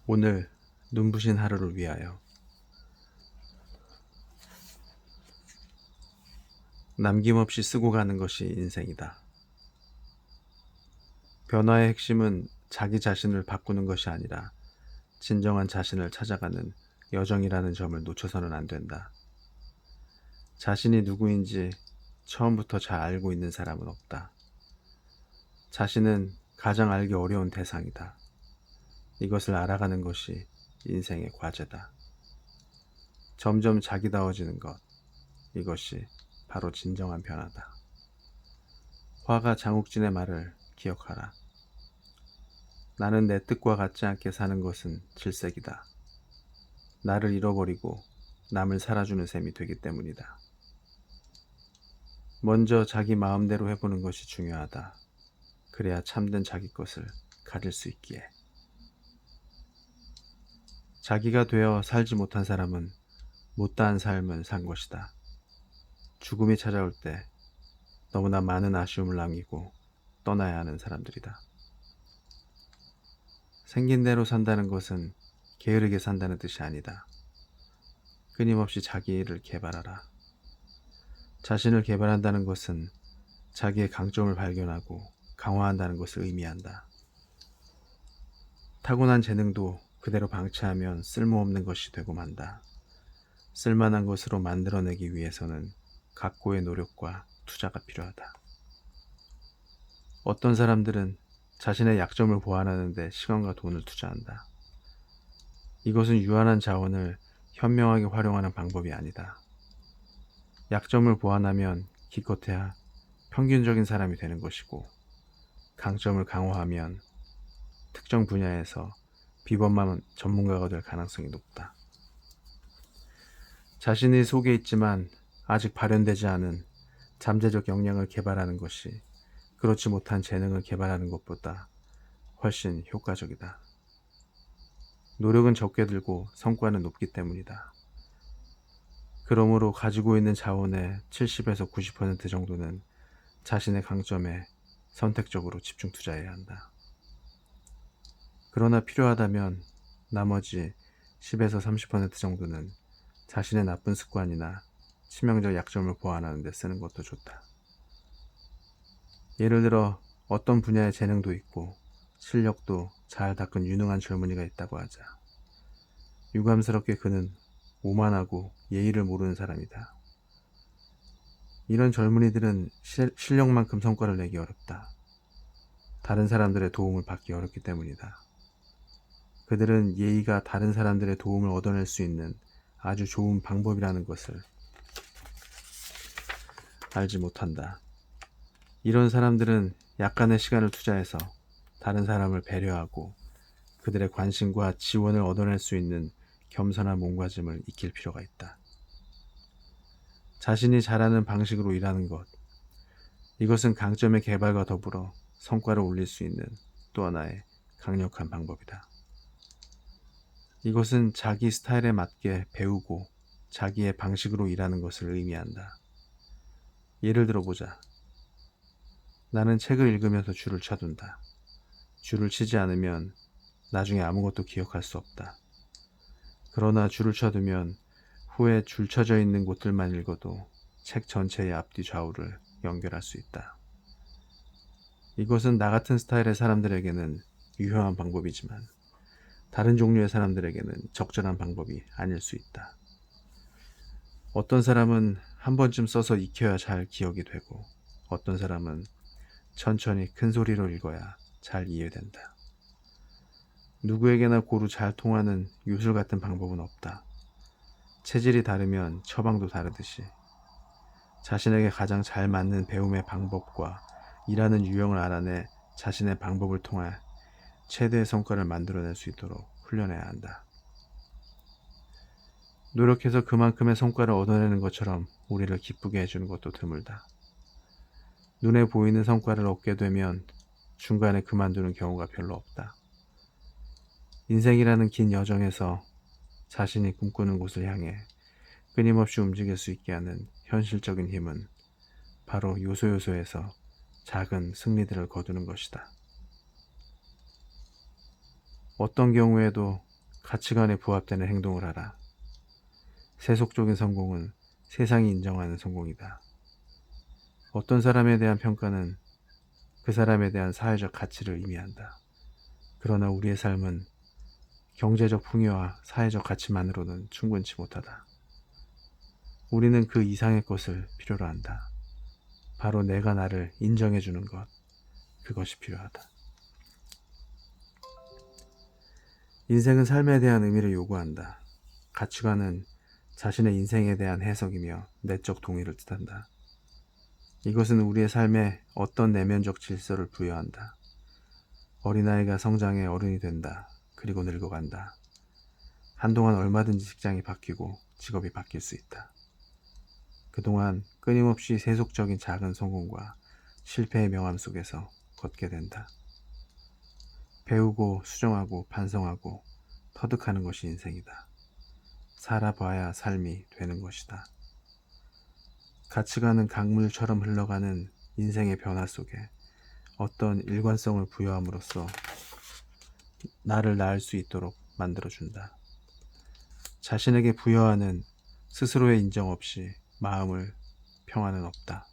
오늘 눈부신 하루를 위하여. 남김없이 쓰고 가는 것이 인생이다. 변화의 핵심은 자기 자신을 바꾸는 것이 아니라 진정한 자신을 찾아가는 여정이라는 점을 놓쳐서는 안 된다. 자신이 누구인지 처음부터 잘 알고 있는 사람은 없다. 자신은 가장 알기 어려운 대상이다. 이것을 알아가는 것이 인생의 과제다. 점점 자기다워지는 것, 이것이 바로 진정한 변화다. 화가 장욱진의 말을 기억하라. 나는 내 뜻과 같지 않게 사는 것은 질색이다. 나를 잃어버리고 남을 살아주는 셈이 되기 때문이다. 먼저 자기 마음대로 해보는 것이 중요하다. 그래야 참된 자기 것을 가질 수 있기에. 자기가 되어 살지 못한 사람은 못다한 삶을 산 것이다. 죽음이 찾아올 때 너무나 많은 아쉬움을 남기고 떠나야 하는 사람들이다. 생긴 대로 산다는 것은 게으르게 산다는 뜻이 아니다. 끊임없이 자기를 개발하라. 자신을 개발한다는 것은 자기의 강점을 발견하고 강화한다는 것을 의미한다. 타고난 재능도 그대로 방치하면 쓸모없는 것이 되고 만다. 쓸만한 것으로 만들어내기 위해서는 각고의 노력과 투자가 필요하다. 어떤 사람들은 자신의 약점을 보완하는 데 시간과 돈을 투자한다. 이것은 유한한 자원을 현명하게 활용하는 방법이 아니다. 약점을 보완하면 기껏해야 평균적인 사람이 되는 것이고, 강점을 강화하면 특정 분야에서 비범한 전문가가 될 가능성이 높다. 자신의 속에 있지만 아직 발현되지 않은 잠재적 역량을 개발하는 것이 그렇지 못한 재능을 개발하는 것보다 훨씬 효과적이다. 노력은 적게 들고 성과는 높기 때문이다. 그러므로 가지고 있는 자원의 70에서 90% 정도는 자신의 강점에 선택적으로 집중 투자해야 한다. 그러나 필요하다면 나머지 10에서 30% 정도는 자신의 나쁜 습관이나 치명적 약점을 보완하는 데 쓰는 것도 좋다. 예를 들어 어떤 분야의 재능도 있고 실력도 잘 닦은 유능한 젊은이가 있다고 하자. 유감스럽게 그는 오만하고 예의를 모르는 사람이다. 이런 젊은이들은 실력만큼 성과를 내기 어렵다. 다른 사람들의 도움을 받기 어렵기 때문이다. 그들은 예의가 다른 사람들의 도움을 얻어낼 수 있는 아주 좋은 방법이라는 것을 알지 못한다. 이런 사람들은 약간의 시간을 투자해서 다른 사람을 배려하고 그들의 관심과 지원을 얻어낼 수 있는 겸손한 몸가짐을 익힐 필요가 있다. 자신이 잘하는 방식으로 일하는 것, 이것은 강점의 개발과 더불어 성과를 올릴 수 있는 또 하나의 강력한 방법이다. 이것은 자기 스타일에 맞게 배우고 자기의 방식으로 일하는 것을 의미한다. 예를 들어보자. 나는 책을 읽으면서 줄을 쳐둔다. 줄을 치지 않으면 나중에 아무것도 기억할 수 없다. 그러나 줄을 쳐두면 후에 줄 쳐져 있는 곳들만 읽어도 책 전체의 앞뒤 좌우를 연결할 수 있다. 이것은 나 같은 스타일의 사람들에게는 유효한 방법이지만 다른 종류의 사람들에게는 적절한 방법이 아닐 수 있다. 어떤 사람은 한 번쯤 써서 익혀야 잘 기억이 되고 어떤 사람은 천천히 큰 소리로 읽어야 잘 이해된다. 누구에게나 고루 잘 통하는 요술 같은 방법은 없다. 체질이 다르면 처방도 다르듯이 자신에게 가장 잘 맞는 배움의 방법과 일하는 유형을 알아내 자신의 방법을 통해 최대의 성과를 만들어낼 수 있도록 훈련해야 한다. 노력해서 그만큼의 성과를 얻어내는 것처럼 우리를 기쁘게 해주는 것도 드물다. 눈에 보이는 성과를 얻게 되면 중간에 그만두는 경우가 별로 없다. 인생이라는 긴 여정에서 자신이 꿈꾸는 곳을 향해 끊임없이 움직일 수 있게 하는 현실적인 힘은 바로 요소요소에서 작은 승리들을 거두는 것이다. 어떤 경우에도 가치관에 부합되는 행동을 하라. 세속적인 성공은 세상이 인정하는 성공이다. 어떤 사람에 대한 평가는 그 사람에 대한 사회적 가치를 의미한다. 그러나 우리의 삶은 경제적 풍요와 사회적 가치만으로는 충분치 못하다. 우리는 그 이상의 것을 필요로 한다. 바로 내가 나를 인정해주는 것, 그것이 필요하다. 인생은 삶에 대한 의미를 요구한다. 가치관은 자신의 인생에 대한 해석이며 내적 동의를 뜻한다. 이것은 우리의 삶에 어떤 내면적 질서를 부여한다. 어린아이가 성장해 어른이 된다. 그리고 늙어간다. 한동안 얼마든지 직장이 바뀌고 직업이 바뀔 수 있다. 그동안 끊임없이 세속적인 작은 성공과 실패의 명암 속에서 걷게 된다. 배우고 수정하고 반성하고 터득하는 것이 인생이다. 살아봐야 삶이 되는 것이다. 가치관은 강물처럼 흘러가는 인생의 변화 속에 어떤 일관성을 부여함으로써 나를 낳을 수 있도록 만들어준다. 자신에게 부여하는 스스로의 인정 없이 마음을 평화는 없다.